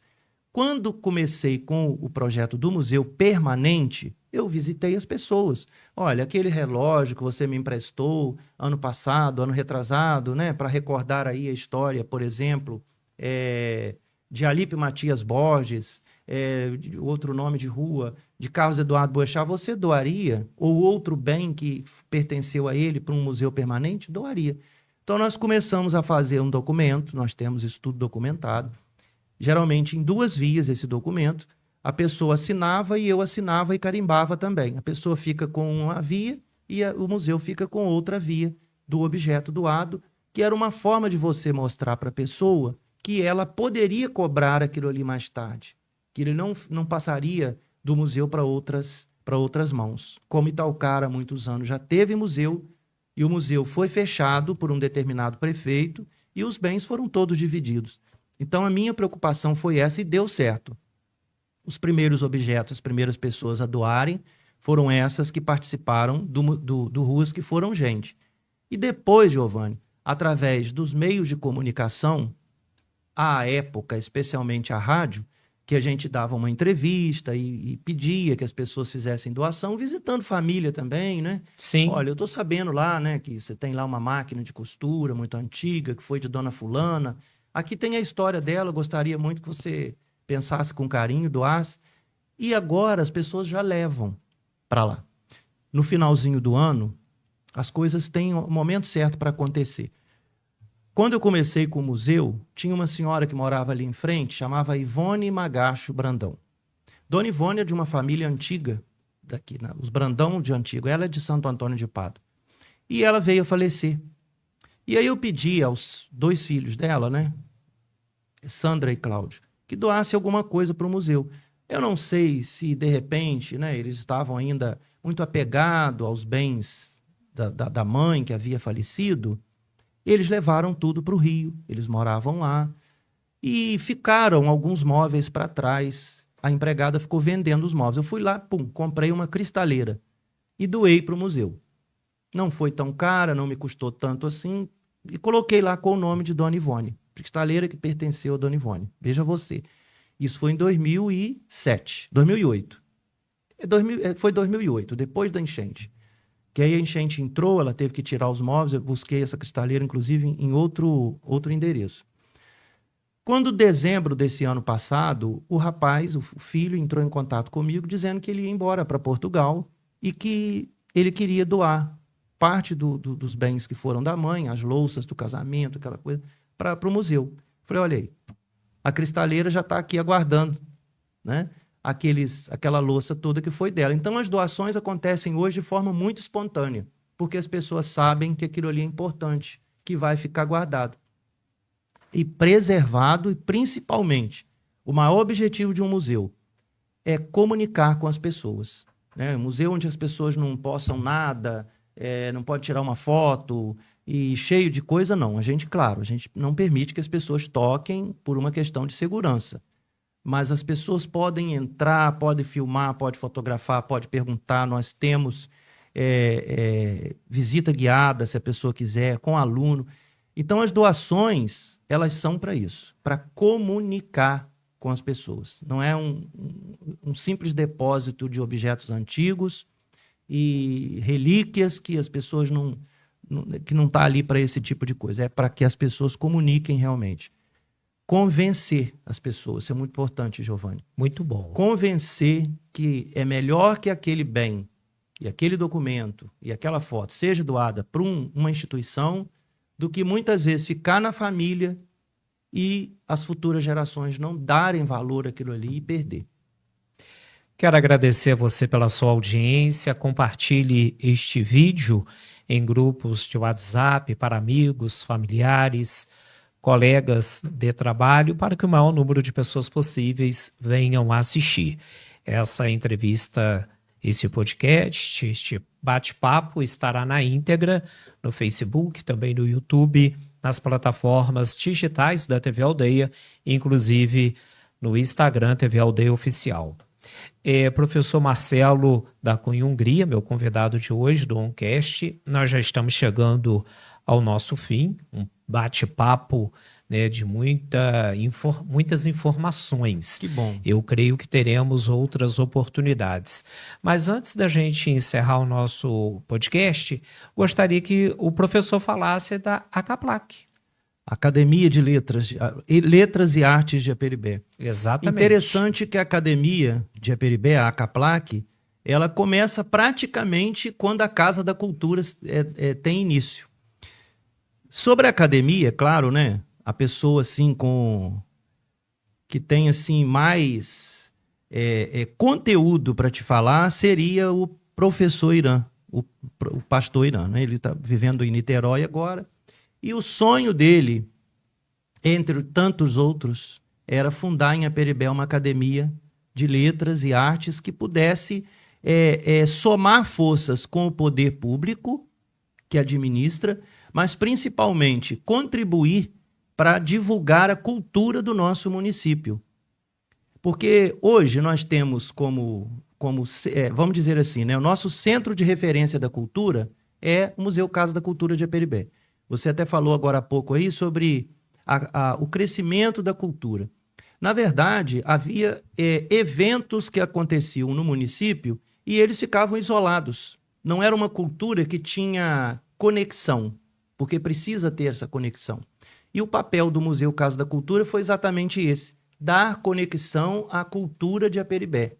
Quando comecei com o projeto do museu permanente, eu visitei as pessoas. Olha, aquele relógio que você me emprestou ano passado, ano retrasado, né, para recordar aí a história, por exemplo, de Alípio Matias Borges, de outro nome de rua, de Carlos Eduardo Boechat, você doaria? Ou outro bem que pertenceu a ele para um museu permanente? Doaria. Então, nós começamos a fazer um documento, nós temos isso tudo documentado, geralmente em 2 vias esse documento, a pessoa assinava e eu assinava e carimbava também. A pessoa fica com uma via e o museu fica com outra via do objeto doado, que era uma forma de você mostrar para a pessoa que ela poderia cobrar aquilo ali mais tarde, que ele não passaria do museu para outras mãos. Como Itaocara, há muitos anos, já teve museu, e o museu foi fechado por um determinado prefeito, e os bens foram todos divididos. Então, a minha preocupação foi essa e deu certo. Os primeiros objetos, as primeiras pessoas a doarem foram essas que participaram do Ruas que Foram Gente. E depois, Giovanni, através dos meios de comunicação, à época, especialmente a rádio, que a gente dava uma entrevista e pedia que as pessoas fizessem doação, visitando família também, né? Sim. Olha, eu estou sabendo lá, né, que você tem lá uma máquina de costura muito antiga, que foi de Dona Fulana. Aqui tem a história dela, eu gostaria muito que você pensasse com carinho, doasse. E agora as pessoas já levam para lá. No finalzinho do ano, as coisas têm o momento certo para acontecer. Quando eu comecei com o museu, tinha uma senhora que morava ali em frente, chamava Ivone Magacho Brandão. Dona Ivone é de uma família antiga, daqui, os Brandão de antigo. Ela é de Santo Antônio de Pádua. E ela veio a falecer. E aí eu pedi aos 2 filhos dela, né, Sandra e Cláudio, que doasse alguma coisa para o museu. Eu não sei se, de repente, né, eles estavam ainda muito apegados aos bens da mãe que havia falecido. Eles levaram tudo para o Rio, eles moravam lá, e ficaram alguns móveis para trás. A empregada ficou vendendo os móveis. Eu fui lá, comprei uma cristaleira e doei para o museu. Não foi tão cara, não me custou tanto assim, e coloquei lá com o nome de Dona Ivone, cristaleira que pertenceu a Dona Ivone. Veja você. Isso foi em 2008. Foi 2008, depois da enchente. Que aí a enchente entrou, ela teve que tirar os móveis, eu busquei essa cristaleira, inclusive, em outro endereço. Quando dezembro desse ano passado, o rapaz, o filho, entrou em contato comigo dizendo que ele ia embora para Portugal e que ele queria doar parte dos bens que foram da mãe, as louças do casamento, aquela coisa, para o museu. Falei, olha aí, a cristaleira já está aqui aguardando, né? Aquela louça toda que foi dela. Então, as doações acontecem hoje de forma muito espontânea, porque as pessoas sabem que aquilo ali é importante, que vai ficar guardado e preservado, e principalmente, o maior objetivo de um museu é comunicar com as pessoas, né? Um museu onde as pessoas não possam nada, não pode tirar uma foto e cheio de coisa, não. A gente não permite que as pessoas toquem por uma questão de segurança. Mas as pessoas podem entrar, podem filmar, podem fotografar, podem perguntar. Nós temos visita guiada, se a pessoa quiser, com aluno. Então, as doações, elas são para isso, para comunicar com as pessoas. Não é um simples depósito de objetos antigos e relíquias que as pessoas que não está ali para esse tipo de coisa, é para que as pessoas comuniquem realmente. Convencer as pessoas, isso é muito importante, Giovanni. Muito bom. Convencer que é melhor que aquele bem e aquele documento e aquela foto seja doada para uma instituição do que muitas vezes ficar na família e as futuras gerações não darem valor àquilo ali e perder. Quero agradecer a você pela sua audiência. Compartilhe este vídeo em grupos de WhatsApp para amigos, familiares, colegas de trabalho, para que o maior número de pessoas possíveis venham a assistir. Essa entrevista, esse podcast, este bate-papo estará na íntegra no Facebook, também no YouTube, nas plataformas digitais da TV Aldeia, inclusive no Instagram TV Aldeia Oficial. Professor Marcelo da Cunha Hungria, meu convidado de hoje do OnCast, nós já estamos chegando ao nosso fim, um bate-papo, né, de muitas informações. Que bom. Eu creio que teremos outras oportunidades. Mas antes da gente encerrar o nosso podcast, gostaria que o professor falasse da ACAPLAC. Academia de Letras e Artes de Aperibé. Exatamente. Interessante que a Academia de Aperibé, a ACAPLAC, ela começa praticamente quando a Casa da Cultura tem início. Sobre a academia, claro, né? A pessoa assim que tem assim mais conteúdo para te falar seria o professor Irã, o pastor Irã, né? Ele está vivendo em Niterói agora. E o sonho dele, entre tantos outros, era fundar em Aperibé uma academia de letras e artes que pudesse somar forças com o poder público que administra, mas principalmente contribuir para divulgar a cultura do nosso município. Porque hoje nós temos vamos dizer assim, né, o nosso centro de referência da cultura é o Museu Casa da Cultura de Aperibé. Você até falou agora há pouco aí sobre o crescimento da cultura. Na verdade, havia eventos que aconteciam no município e eles ficavam isolados. Não era uma cultura que tinha conexão, porque precisa ter essa conexão. E o papel do Museu Casa da Cultura foi exatamente esse, dar conexão à cultura de Aperibé,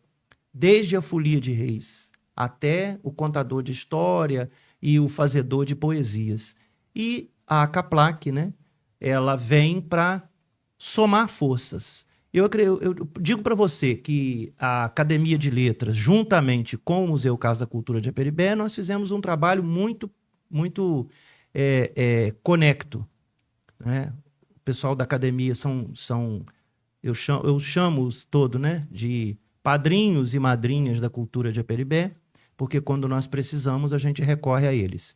desde a folia de reis até o contador de história e o fazedor de poesias. E a ACAPLAC, né, ela vem para somar forças. Eu digo para você que a Academia de Letras, juntamente com o Museu Casa da Cultura de Aperibé, nós fizemos um trabalho muito conecto, né? O pessoal da academia eu chamo-os todos, né, de padrinhos e madrinhas da cultura de Aperibé, porque quando nós precisamos a gente recorre a eles.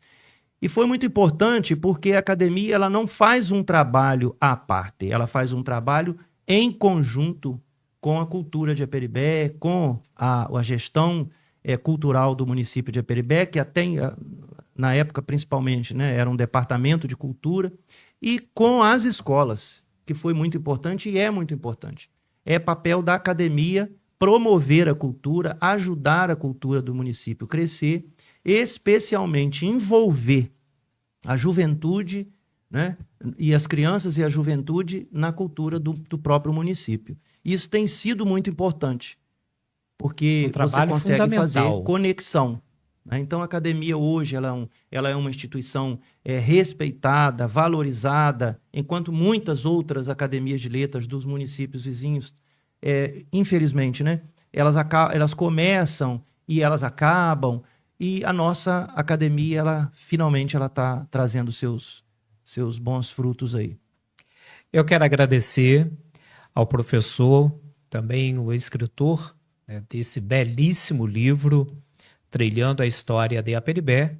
E foi muito importante porque a academia ela não faz um trabalho à parte, ela faz um trabalho em conjunto com a cultura de Aperibé, com a gestão cultural do município de Aperibé, que até na época principalmente, né, era um departamento de cultura, e com as escolas, que foi muito importante e é muito importante. É papel da academia promover a cultura, ajudar a cultura do município a crescer, especialmente envolver a juventude, né, e as crianças e a juventude na cultura do próprio município. Isso tem sido muito importante, porque você consegue fazer conexão. Né? Então, a academia hoje ela é uma instituição respeitada, valorizada, enquanto muitas outras academias de letras dos municípios vizinhos, infelizmente, né, elas começam e elas acabam, e a nossa academia, finalmente, ela está trazendo seus bons frutos aí. Eu quero agradecer ao professor, também o escritor, né, desse belíssimo livro, Trilhando a História de Aperibé,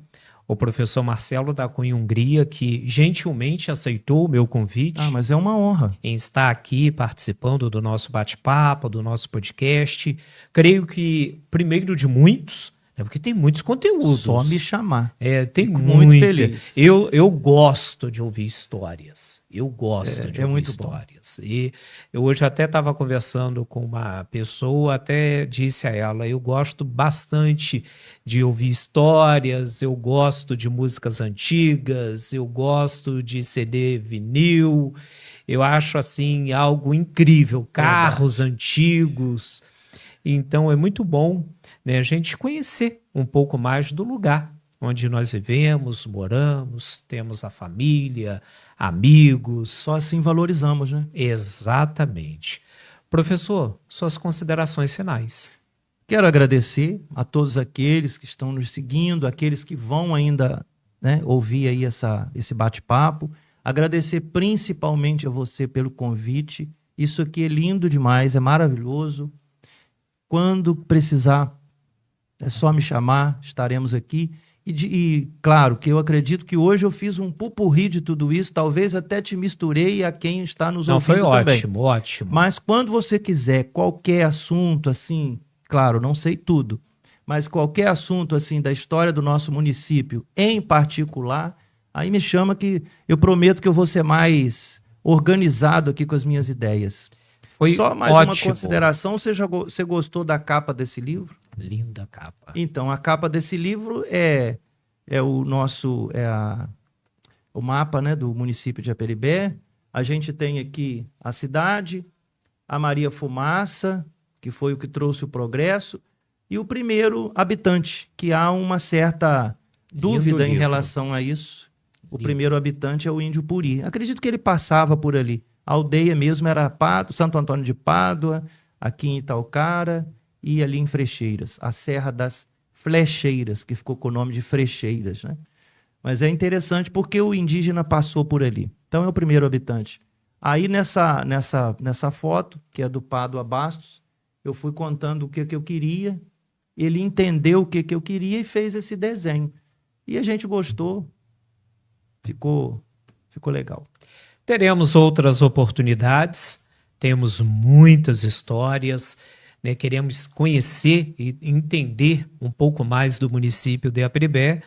o professor Marcelo da Cunha Hungria, que gentilmente aceitou o meu convite. Mas é uma honra. Em estar aqui participando do nosso bate-papo, do nosso podcast. Creio que primeiro de muitos, É porque tem muitos conteúdos. Só me chamar. Tem Fico muito feliz. Eu gosto de ouvir histórias. Eu gosto de ouvir muito histórias. E eu hoje até estava conversando com uma pessoa, até disse a ela, eu gosto bastante de ouvir histórias, eu gosto de músicas antigas, eu gosto de CD vinil, eu acho assim algo incrível, carros antigos. Então é muito bom, né, a gente conhecer um pouco mais do lugar onde nós vivemos, moramos, temos a família, amigos. Só assim valorizamos, né? Exatamente. Professor, suas considerações finais. Quero agradecer a todos aqueles que estão nos seguindo, aqueles que vão ainda, né, ouvir aí esse bate-papo. Agradecer principalmente a você pelo convite. Isso aqui é lindo demais, é maravilhoso. Quando precisar, é só me chamar, estaremos aqui. E claro, que eu acredito que hoje eu fiz um pupurri de tudo isso, talvez até te misturei a quem está nos ouvindo também. Foi ótimo, ótimo. Mas quando você quiser qualquer assunto assim, claro, não sei tudo, mas qualquer assunto assim da história do nosso município em particular, aí me chama que eu prometo que eu vou ser mais organizado aqui com as minhas ideias. Foi só mais ótimo. Uma consideração, você gostou da capa desse livro? Linda capa. Então, a capa desse livro é o mapa, né, do município de Aperibé. A gente tem aqui a cidade, a Maria Fumaça, que foi o que trouxe o progresso, e o primeiro habitante, que há uma certa dúvida em relação a isso. O primeiro habitante é o Índio Puri. Acredito que ele passava por ali. A aldeia mesmo era Santo Antônio de Pádua, aqui em Italcara e ali em Frecheiras, a Serra das Flecheiras, que ficou com o nome de Frecheiras, né? Mas é interessante porque o indígena passou por ali. Então é o primeiro habitante. Aí nessa foto, que é do Pádua Bastos, eu fui contando o que eu queria, ele entendeu o que eu queria e fez esse desenho. E a gente gostou, ficou legal. Teremos outras oportunidades, temos muitas histórias, né? Queremos conhecer e entender um pouco mais do município de Aperibé,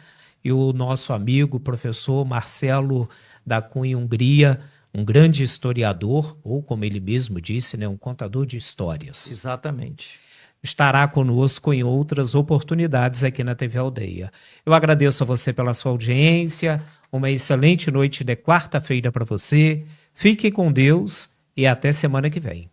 e o nosso amigo, professor Marcelo da Cunha Hungria, um grande historiador, ou como ele mesmo disse, né, um contador de histórias. Exatamente. Estará conosco em outras oportunidades aqui na TV Aldeia. Eu agradeço a você pela sua audiência, uma excelente noite de quarta-feira para você, fique com Deus e até semana que vem.